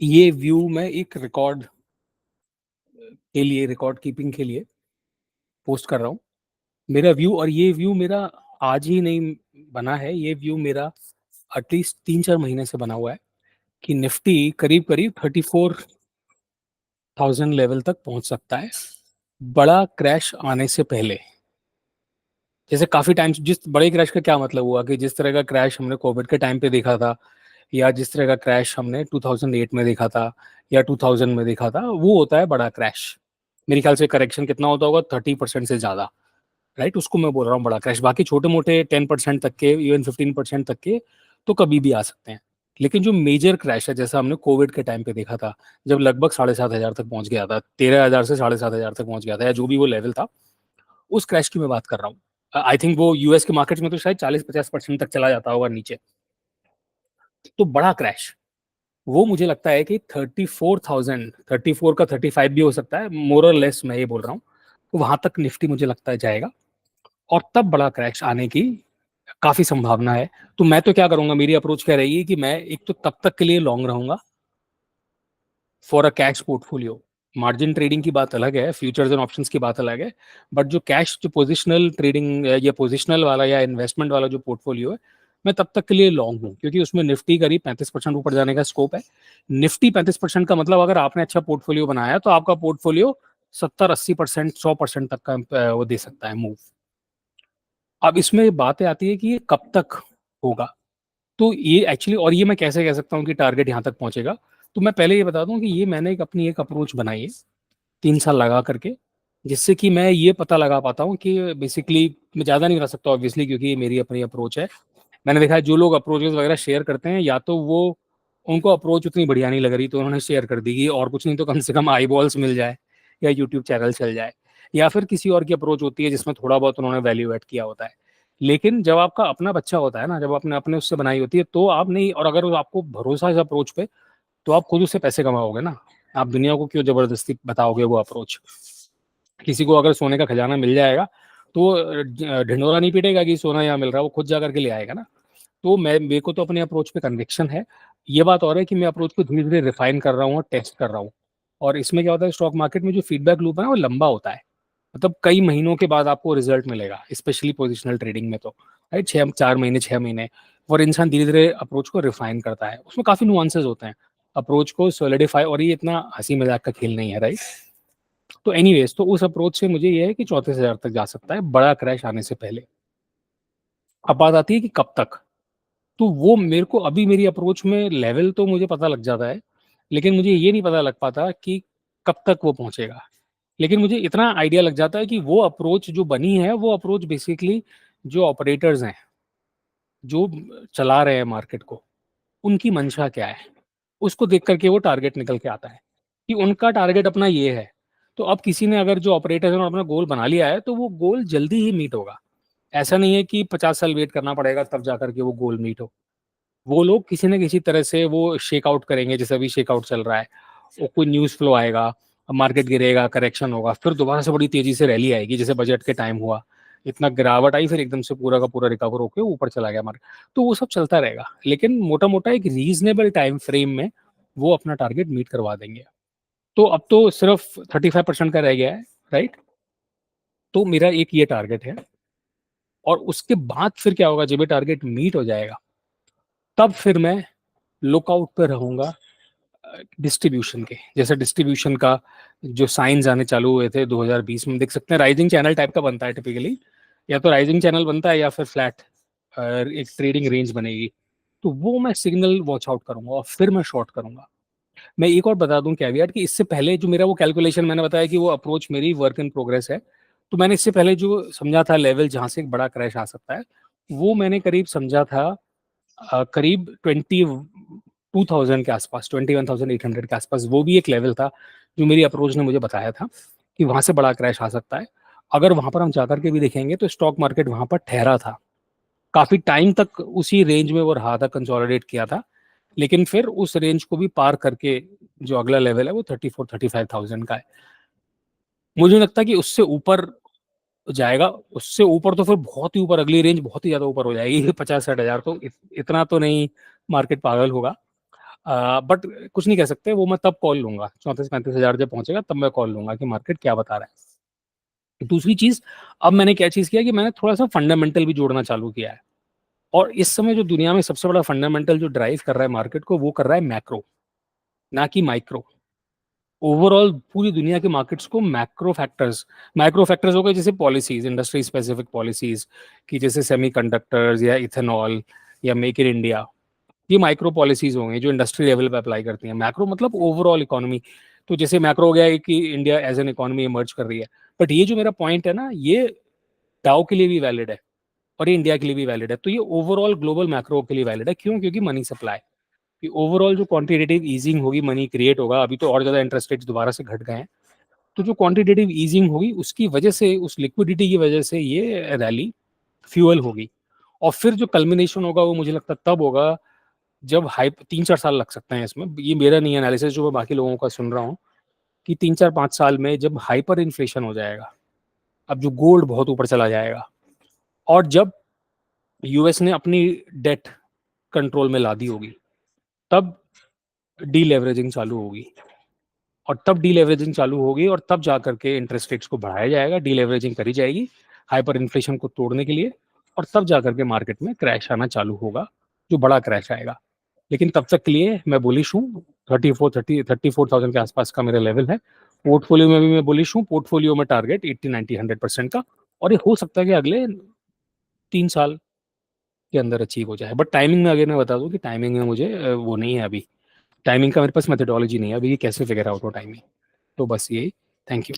ये व्यू मैं एक रिकॉर्ड के लिए, रिकॉर्ड कीपिंग के लिए पोस्ट कर रहा हूँ। मेरा व्यू, और ये व्यू मेरा आज ही नहीं बना है, ये व्यू मेरा एटलीस्ट 3-4 महीने से बना हुआ है कि निफ्टी करीब करीब 34,000 लेवल तक पहुंच सकता है बड़ा क्रैश आने से पहले। जैसे काफी टाइम, जिस बड़े क्रैश का क्या मतलब हुआ कि जिस तरह का क्रैश हमने कोविड के टाइम पे देखा था, या जिस तरह का क्रैश हमने 2008 में देखा था, या 2000 में देखा था, वो होता है बड़ा क्रैश। मेरे ख्याल से करेक्शन कितना होता होगा, 30% से ज्यादा, राइट? उसको मैं बोल रहा हूँ बड़ा क्रैश। बाकी छोटे मोटे 10% तक के, इवन 15% तक के तो कभी भी आ सकते हैं। लेकिन जो मेजर क्रैश है, जैसा हमने कोविड के टाइम पे देखा था, जब लगभग 7,500 तक पहुंच गया था, 13,000 से 7,500 तक पहुंच गया था, या जो भी वो लेवल था, उस क्रैश की मैं बात कर रहा हूँ। आई थिंक वो यूएस के मार्केट्स में तो शायद 40-50% तक चला जाता होगा नीचे। तो बड़ा क्रैश, वो मुझे लगता है कि 34,000, 34 का 35 भी हो सकता है, मोर और लेस, मैं ये बोल रहा हूँ। वहां तक निफ्टी मुझे लगता है जाएगा, और तब बड़ा क्रैश आने की काफी संभावना है। तो मैं तो क्या करूंगा, मेरी अप्रोच क्या रहेगी कि मैं एक तो तब तक के लिए लॉन्ग रहूंगा for a cash portfolio. Margin trading की बात अलग है, फ्यूचर्स एंड ऑप्शंस की बात अलग है, बट जो कैश, जो पोजिशनल ट्रेडिंग या पोजिशनल वाला या इन्वेस्टमेंट वाला जो पोर्टफोलियो है, मैं तब तक के लिए लॉन्ग हूँ, क्योंकि उसमें निफ्टी करीब 35% ऊपर जाने का स्कोप है। निफ्टी 35% का मतलब, अगर आपने अच्छा पोर्टफोलियो बनाया तो आपका पोर्टफोलियो 70-80%, 100% तक का वो दे सकता है मूव। अब इसमें बातें आती है कि ये कब तक होगा। तो ये एक्चुअली, और ये मैं कैसे कह सकता हूँ कि टारगेट यहाँ तक पहुंचेगा। तो मैं पहले ये बता दूं कि ये मैंने अपनी एक अप्रोच बनाई है 3 साल लगा करके, जिससे कि मैं ये पता लगा पाता हूँ कि बेसिकली, मैं ज़्यादा नहीं बता सकता ऑब्वियसली, क्योंकि ये मेरी अपनी अप्रोच है। मैंने देखा है जो लोग अप्रोचेस वगैरह शेयर करते हैं, या तो वो, उनको अप्रोच उतनी बढ़िया नहीं लग रही तो उन्होंने शेयर कर दी कि और कुछ नहीं तो कम से कम आई बॉल्स मिल जाए, या यूट्यूब चैनल चल जाए, या फिर किसी और की अप्रोच होती है जिसमें थोड़ा बहुत उन्होंने वैल्यू ऐड किया होता है। लेकिन जब आपका अपना बच्चा होता है ना, जब आपने अपने उससे बनाई होती है, तो आप नहीं, और अगर आपको भरोसा है इस अप्रोच पे, तो आप खुद उससे पैसे कमाओगे ना। आप दुनिया को क्यों जबरदस्ती बताओगे वो अप्रोच? किसी को अगर सोने का खजाना मिल जाएगा तो ढिंडोरा नहीं पीटेगा कि सोना यहाँ मिल रहा है, वो खुद जा करके ले आएगा ना। तो मेरे को तो अपने अप्रोच पे कन्विक्शन है। ये बात और है कि मैं अप्रोच को धीरे धीरे रिफाइन कर रहा हूँ और टेस्ट कर रहा हूँ। और इसमें क्या होता है, स्टॉक मार्केट में जो फीडबैक लूप है ना, वो लंबा होता है। मतलब कई महीनों के बाद आपको रिजल्ट मिलेगा, स्पेशली पोजिशनल ट्रेडिंग में तो, राइट? 4 महीने, 6 महीने। और इंसान धीरे धीरे अप्रोच को रिफाइन करता है, उसमें काफी नुआंसेस होते हैं अप्रोच को सॉलिडिफाई, और ये इतना हंसी मजाक का खेल नहीं है, राइट? तो एनीवेज, तो उस अप्रोच से मुझे ये है कि 34,000 तक जा सकता है बड़ा क्रैश आने से पहले। अब बात आती है कि कब तक। तो वो मेरे को, अभी मेरी अप्रोच में लेवल तो मुझे पता लग जाता है, लेकिन मुझे ये नहीं पता लग पाता कि कब तक वो पहुंचेगा। लेकिन मुझे इतना आइडिया लग जाता है कि वो अप्रोच जो बनी है, वो अप्रोच बेसिकली जो ऑपरेटर्स हैं, जो चला रहे हैं मार्केट को, उनकी मंशा क्या है, उसको देख करके वो टारगेट निकल के आता है कि उनका टारगेट अपना ये है। तो अब किसी ने, अगर जो ऑपरेटर है अपना गोल बना लिया है, तो वो गोल जल्दी ही मीट होगा। ऐसा नहीं है कि 50 साल वेट करना पड़ेगा तब जाकर के वो गोल मीट हो। वो लोग किसी न किसी तरह से वो शेक आउट करेंगे, जैसे अभी शेक आउट चल रहा है। वो कोई न्यूज़ फ्लो आएगा, मार्केट गिरेगा, करेक्शन होगा, फिर दोबारा से बड़ी तेजी से रैली आएगी, जैसे बजट के टाइम हुआ। इतना गिरावट आई, फिर एकदम से पूरा का पूरा रिकवर होकर ऊपर चला गया मार्केट। तो वो सब चलता रहेगा, लेकिन मोटा मोटा एक रीजनेबल टाइम फ्रेम में वो अपना टारगेट मीट करवा देंगे। तो अब तो सिर्फ 35% का रह गया है, राइट? तो मेरा एक ये टारगेट है। और उसके बाद फिर क्या होगा, जब ये टारगेट मीट हो जाएगा, तब फिर मैं लुकआउट पे रहूंगा डिस्ट्रीब्यूशन के। जैसे डिस्ट्रीब्यूशन का जो साइंस आने चालू हुए थे 2020 में, देख सकते हैं राइजिंग चैनल टाइप का बनता है टिपिकली। या तो राइजिंग चैनल बनता है, या फिर फ्लैट एक ट्रेडिंग रेंज बनेगी। तो वो मैं सिग्नल वॉच आउट करूंगा और फिर मैं शॉर्ट करूंगा। मैं एक और बता दूं कैवियट, कि इससे पहले जो मेरा वो कैलकुलेशन मैंने बताया कि वो अप्रोच मेरी वर्क इन प्रोग्रेस है। तो मैंने इससे पहले जो समझा था लेवल जहां से एक बड़ा क्रैश आ सकता है, वो मैंने करीब समझा था करीब 22,000 के आसपास, 21,800 के आसपास। वो भी एक लेवल था जो मेरी अप्रोच ने मुझे बताया था कि वहां से बड़ा क्रैश आ सकता है। अगर वहां पर हम जाकर के भी देखेंगे तो स्टॉक मार्केट वहां पर ठहरा था, काफी टाइम तक उसी रेंज में वो रहा था, कंसोलिडेट किया था। लेकिन फिर उस रेंज को भी पार करके जो अगला लेवल है वो 34-35,000 का है। मुझे लगता है कि उससे ऊपर जाएगा। उससे ऊपर तो फिर बहुत ही ऊपर, अगली रेंज बहुत ही ज्यादा ऊपर हो जाएगी 50-60 हजार। तो इतना तो नहीं मार्केट पागल होगा। बट कुछ नहीं कह सकते, वो मैं तब कॉल लूंगा 34-35 हज़ार जब पहुंचेगा, तब मैं कॉल लूंगा कि मार्केट क्या बता रहा है। दूसरी चीज, अब मैंने क्या चीज किया कि मैंने थोड़ा सा फंडामेंटल भी जोड़ना चालू किया है। और इस समय जो दुनिया में सबसे बड़ा फंडामेंटल जो ड्राइव कर रहा है मार्केट को, वो कर रहा है मैक्रो, ना कि माइक्रो। ओवरऑल पूरी दुनिया के मार्केट्स को माइक्रो फैक्टर्स हो गए, जैसे पॉलिसीज, इंडस्ट्री स्पेसिफिक पॉलिसीज, कि जैसे सेमीकंडक्टर्स या इथेनॉल या मेक इन इंडिया, ये माइक्रो पॉलिसीज होंगे जो इंडस्ट्री लेवल पे अप्लाई करती हैं। मैक्रो मतलब ओवरऑल इकोनॉमी। तो जैसे मैक्रो हो गया है कि India as an economy emerge कर रही है। बट ये जो मेरा पॉइंट है ना, ये डाउ के लिए भी वैलिड है और ये इंडिया के लिए भी वैलिड है। तो ये ओवरऑल ग्लोबल मैक्रो के लिए वैलिड है। क्यों? क्योंकि मनी सप्लाई, कि ओवरऑल जो क्वांटिटेटिव ईजिंग होगी, मनी क्रिएट होगा। अभी तो और ज्यादा इंटरेस्ट रेट्स दोबारा से घट गए हैं, तो जो क्वांटिटेटिव ईजिंग होगी उसकी वजह से, उस लिक्विडिटी की वजह से ये रैली फ्यूअल होगी। और फिर जो कल्मिनेशन होगा वो मुझे लगता है तब होगा जब हाइप, 3-4 साल लग सकते हैं इसमें, ये मेरा नहीं एनालिसिस, जो मैं बाकी लोगों का सुन रहा हूँ, कि 3-4-5 साल में जब हाइपर इन्फ्लेशन हो जाएगा, अब जो गोल्ड बहुत ऊपर चला जाएगा, और जब यूएस ने अपनी डेट कंट्रोल में ला दी होगी, तब डीलेवरेजिंग चालू होगी। और तब डीलेवरेजिंग चालू होगी और तब जा करके इंटरेस्ट रेट्स को बढ़ाया जाएगा, डीलेवरेजिंग करी जाएगी हाइपर इन्फ्लेशन को तोड़ने के लिए, और तब जा करके मार्केट में क्रैश आना चालू होगा, जो बड़ा क्रैश आएगा। लेकिन तब तक के लिए मैं बुलिश हूँ। 34,000 के आसपास का मेरा लेवल है। पोर्टफोलियो में भी मैं बुलिश हूँ। पोर्टफोलियो में टारगेट 80-90-100% का, और ये हो सकता है कि अगले 3 साल के अंदर अचीव हो जाए। बट टाइमिंग में अगर मैं बता दूं कि टाइमिंग में मुझे वो नहीं है अभी। टाइमिंग का मेरे पास मेथोडोलॉजी नहीं है अभी, ये कैसे फिगर आउट हो टाइमिंग। तो बस यही। Thank you.